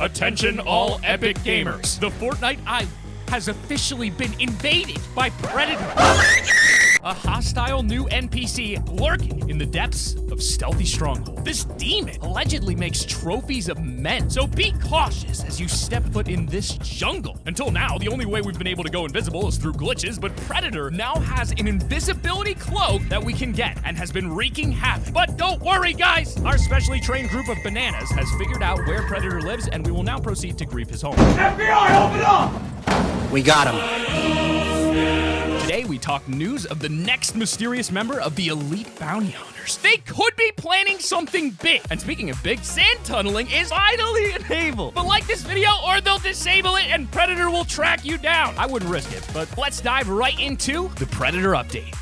Attention all epic gamers. The Fortnite Island has officially been invaded by Predator. A hostile new NPC lurking in the depths of Stealthy Stronghold. This demon allegedly makes trophies of men, so be cautious as you step foot in this jungle. Until now, the only way we've been able to go invisible is through glitches, but Predator now has an invisibility cloak that we can get and has been wreaking havoc. But don't worry, guys! Our specially trained group of bananas has figured out where Predator lives, and we will now proceed to grief his home. FBI, open up! We got him. Today, we talk news of the next mysterious member of the elite bounty hunters. They could be planning something big. And speaking of big, sand tunneling is finally enabled. But like this video or they'll disable it and Predator will track you down. I wouldn't risk it, but let's dive right into the Predator update.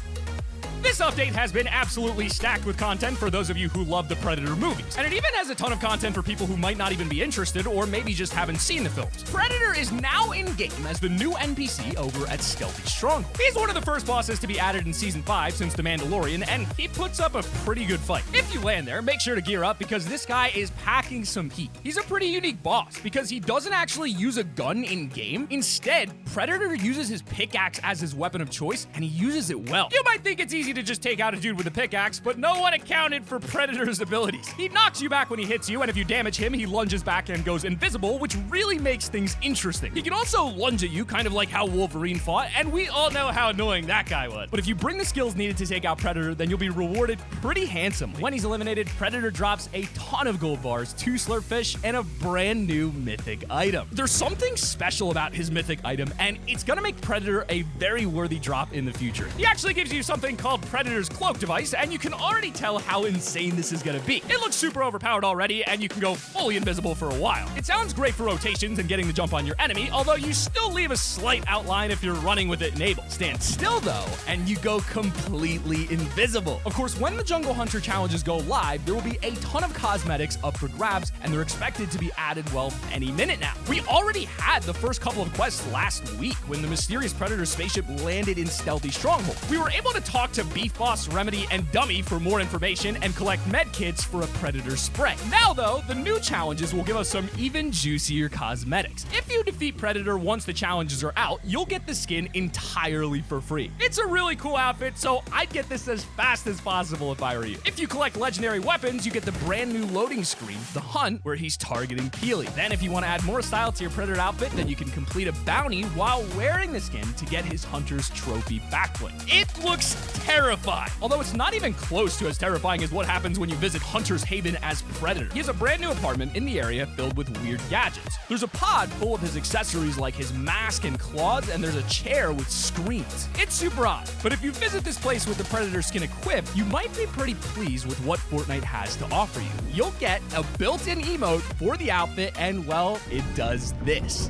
This update has been absolutely stacked with content for those of you who love the Predator movies, and it even has a ton of content for people who might not even be interested or maybe just haven't seen the films. Predator is now in-game as the new NPC over at Stealthy Stronghold. He's one of the first bosses to be added in Season 5 since The Mandalorian, and he puts up a pretty good fight. If you land there, make sure to gear up because this guy is packing some heat. He's a pretty unique boss because he doesn't actually use a gun in-game. Instead, Predator uses his pickaxe as his weapon of choice, and he uses it well. You might think it's easy to just take out a dude with a pickaxe, but no one accounted for Predator's abilities. He knocks you back when he hits you, and if you damage him, he lunges back and goes invisible, which really makes things interesting. He can also lunge at you, kind of like how Wolverine fought, and we all know how annoying that guy was. But if you bring the skills needed to take out Predator, then you'll be rewarded pretty handsomely. When he's eliminated, Predator drops a ton of gold bars, 2 slurpfish, and a brand new mythic item. There's something special about his mythic item, and it's gonna make Predator a very worthy drop in the future. He actually gives you something called Predator's Cloak device, and you can already tell how insane this is gonna be. It looks super overpowered already, and you can go fully invisible for a while. It sounds great for rotations and getting the jump on your enemy, although you still leave a slight outline if you're running with it enabled. Stand still though, and you go completely invisible. Of course, when the Jungle Hunter challenges go live, there will be a ton of cosmetics up for grabs, and they're expected to be added, well, any minute now. We already had the first couple of quests last week when the mysterious Predator spaceship landed in Stealthy Stronghold. We were able to talk to Beef Boss, Remedy, and Dummy for more information and collect med kits for a Predator spray. Now though, the new challenges will give us some even juicier cosmetics. If you defeat Predator once the challenges are out, you'll get the skin entirely for free. It's a really cool outfit, so I'd get this as fast as possible if I were you. If you collect legendary weapons, you get the brand new loading screen, The Hunt, where he's targeting Peely. Then if you want to add more style to your Predator outfit, then you can complete a bounty while wearing the skin to get his Hunter's Trophy backbling. It looks terrifying. Although it's not even close to as terrifying as what happens when you visit Hunter's Haven as Predator. He has a brand new apartment in the area filled with weird gadgets. There's a pod full of his accessories like his mask and claws, and there's a chair with screens. It's super odd, but if you visit this place with the Predator skin equipped, you might be pretty pleased with what Fortnite has to offer you. You'll get a built-in emote for the outfit, and well, it does this.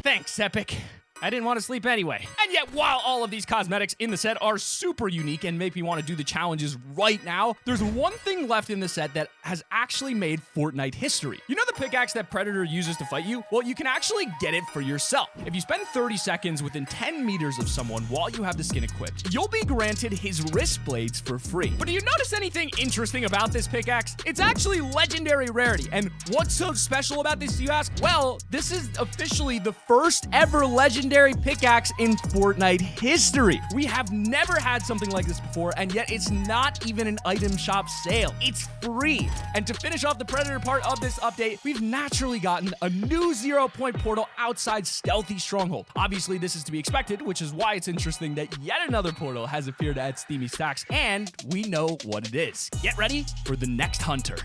Thanks, Epic. I didn't want to sleep anyway. And yet, while all of these cosmetics in the set are super unique and make me want to do the challenges right now, there's one thing left in the set that has actually made Fortnite history. You know the pickaxe that Predator uses to fight you? Well, you can actually get it for yourself. If you spend 30 seconds within 10 meters of someone while you have the skin equipped, you'll be granted his wrist blades for free. But do you notice anything interesting about this pickaxe? It's actually legendary rarity. And what's so special about this, you ask? Well, this is officially the first ever legendary pickaxe in Fortnite history. We have never had something like this before, and yet it's not even an item shop sale. It's free. And to finish off the Predator part of this update, we've naturally gotten a new 0-point portal outside Stealthy Stronghold. Obviously, this is to be expected, which is why it's interesting that yet another portal has appeared at Steamy Stacks, and we know what it is. Get ready for the next hunter.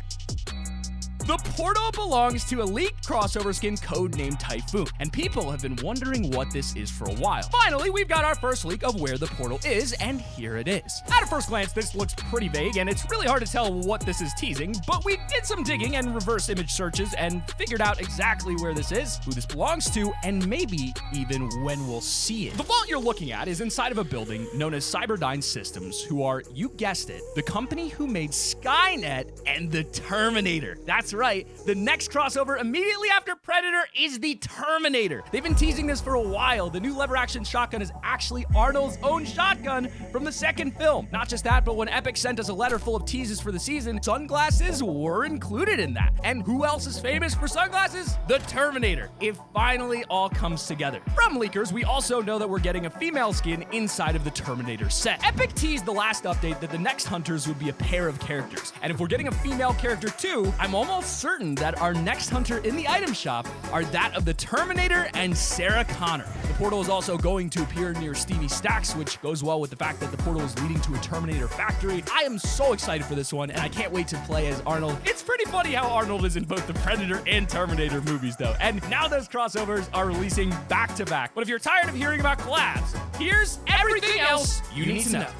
The portal belongs to elite crossover skin codenamed Typhoon, and people have been wondering what this is for a while. Finally, we've got our first leak of where the portal is, and here it is. At a first glance, this looks pretty vague, and it's really hard to tell what this is teasing, but we did some digging and reverse image searches and figured out exactly where this is, who this belongs to, and maybe even when we'll see it. The vault you're looking at is inside of a building known as Cyberdyne Systems, who are, you guessed it, the company who made Skynet and the Terminator. That's right. The next crossover immediately after Predator is the Terminator. They've been teasing this for a while. The new lever-action shotgun is actually Arnold's own shotgun from the second film. Not just that, but when Epic sent us a letter full of teases for the season, sunglasses were included in that. And who else is famous for sunglasses? The Terminator. It finally all comes together. From leakers, we also know that we're getting a female skin inside of the Terminator set. Epic teased the last update that the next hunters would be a pair of characters. And if we're getting a female character too, I'm almost certain that our next hunter in the item shop are that of the Terminator and Sarah Connor. The portal is also going to appear near Steamy Stacks, which goes well with the fact that the portal is leading to a Terminator factory. I am so excited for this one, and I can't wait to play as Arnold. It's pretty funny how Arnold is in both the Predator and Terminator movies, though. And now those crossovers are releasing back to back. But if you're tired of hearing about collabs, here's everything else you need to know.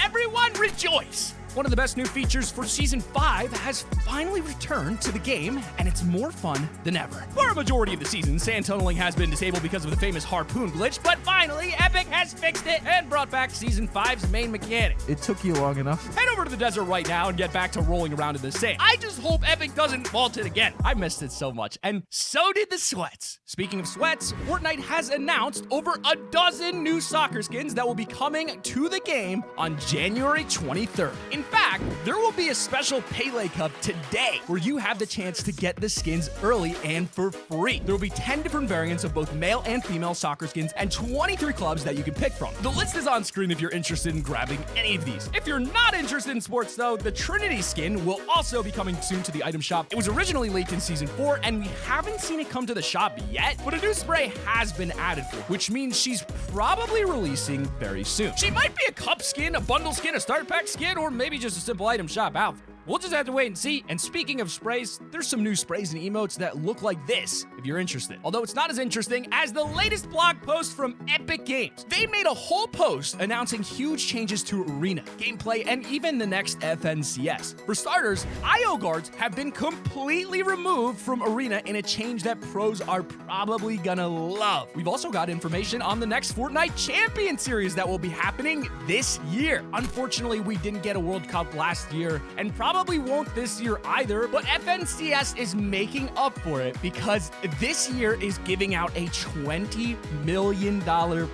Everyone rejoice! One of the best new features for Season 5 has finally returned to the game, and it's more fun than ever. For a majority of the season, sand tunneling has been disabled because of the famous harpoon glitch, but finally, Epic has fixed it and brought back Season 5's main mechanic. It took you long enough. Head over to the desert right now and get back to rolling around in the sand. I just hope Epic doesn't vault it again. I missed it so much, and so did the sweats. Speaking of sweats, Fortnite has announced over a dozen new soccer skins that will be coming to the game on January 23rd. In fact, there will be a special Pele Cup today where you have the chance to get the skins early and for free. There will be 10 different variants of both male and female soccer skins and 23 clubs that you can pick from. The list is on screen if you're interested in grabbing any of these. If you're not interested in sports though, the Trinity Skin will also be coming soon to the item shop. It was originally leaked in Season 4 and we haven't seen it come to the shop yet, but a new spray has been added for, which means she's probably releasing very soon. She might be a cup skin, a bundle skin, a starter pack skin, or maybe just a simple item shop outfit. We'll just have to wait and see. And speaking of sprays, there's some new sprays and emotes that look like this, if you're interested. Although it's not as interesting as the latest blog post from Epic Games. They made a whole post announcing huge changes to Arena, gameplay, and even the next FNCS. For starters, IO guards have been completely removed from Arena in a change that pros are probably gonna love. We've also got information on the next Fortnite Champion Series that will be happening this year. Unfortunately, we didn't get a World Cup last year, and probably won't this year either, but FNCS is making up for it because this year is giving out a $20 million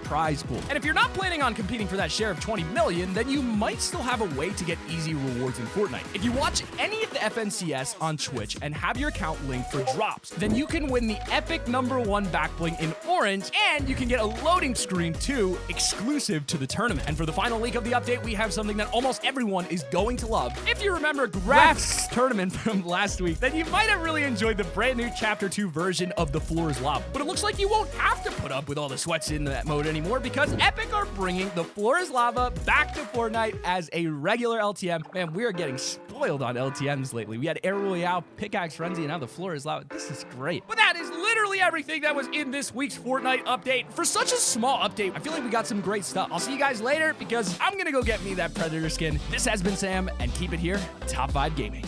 prize pool. And if you're not planning on competing for that share of $20 million, then you might still have a way to get easy rewards in Fortnite. If you watch any of the FNCS on Twitch and have your account linked for drops, then you can win the epic #1 backbling in orange, and you can get a loading screen too, exclusive to the tournament. And for the final leak of the update, we have something that almost everyone is going to love. If you remember Graf's tournament from last week, then you might have really enjoyed the brand new Chapter 2 version of The Floor is Lava. But it looks like you won't have to put up with all the sweats in that mode anymore because Epic are bringing The Floor is Lava back to Fortnite as a regular LTM. Man, we are getting spoiled on LTMs lately. We had Air Royale, Pickaxe Frenzy, and now The Floor is Lava. This is great. But that is literally everything that was in this week's Fortnite update. For such a small update, I feel like we got some great stuff. I'll see you guys later because I'm gonna go get me that Predator skin. This has been Sam, and keep it here, Top 5 Gaming.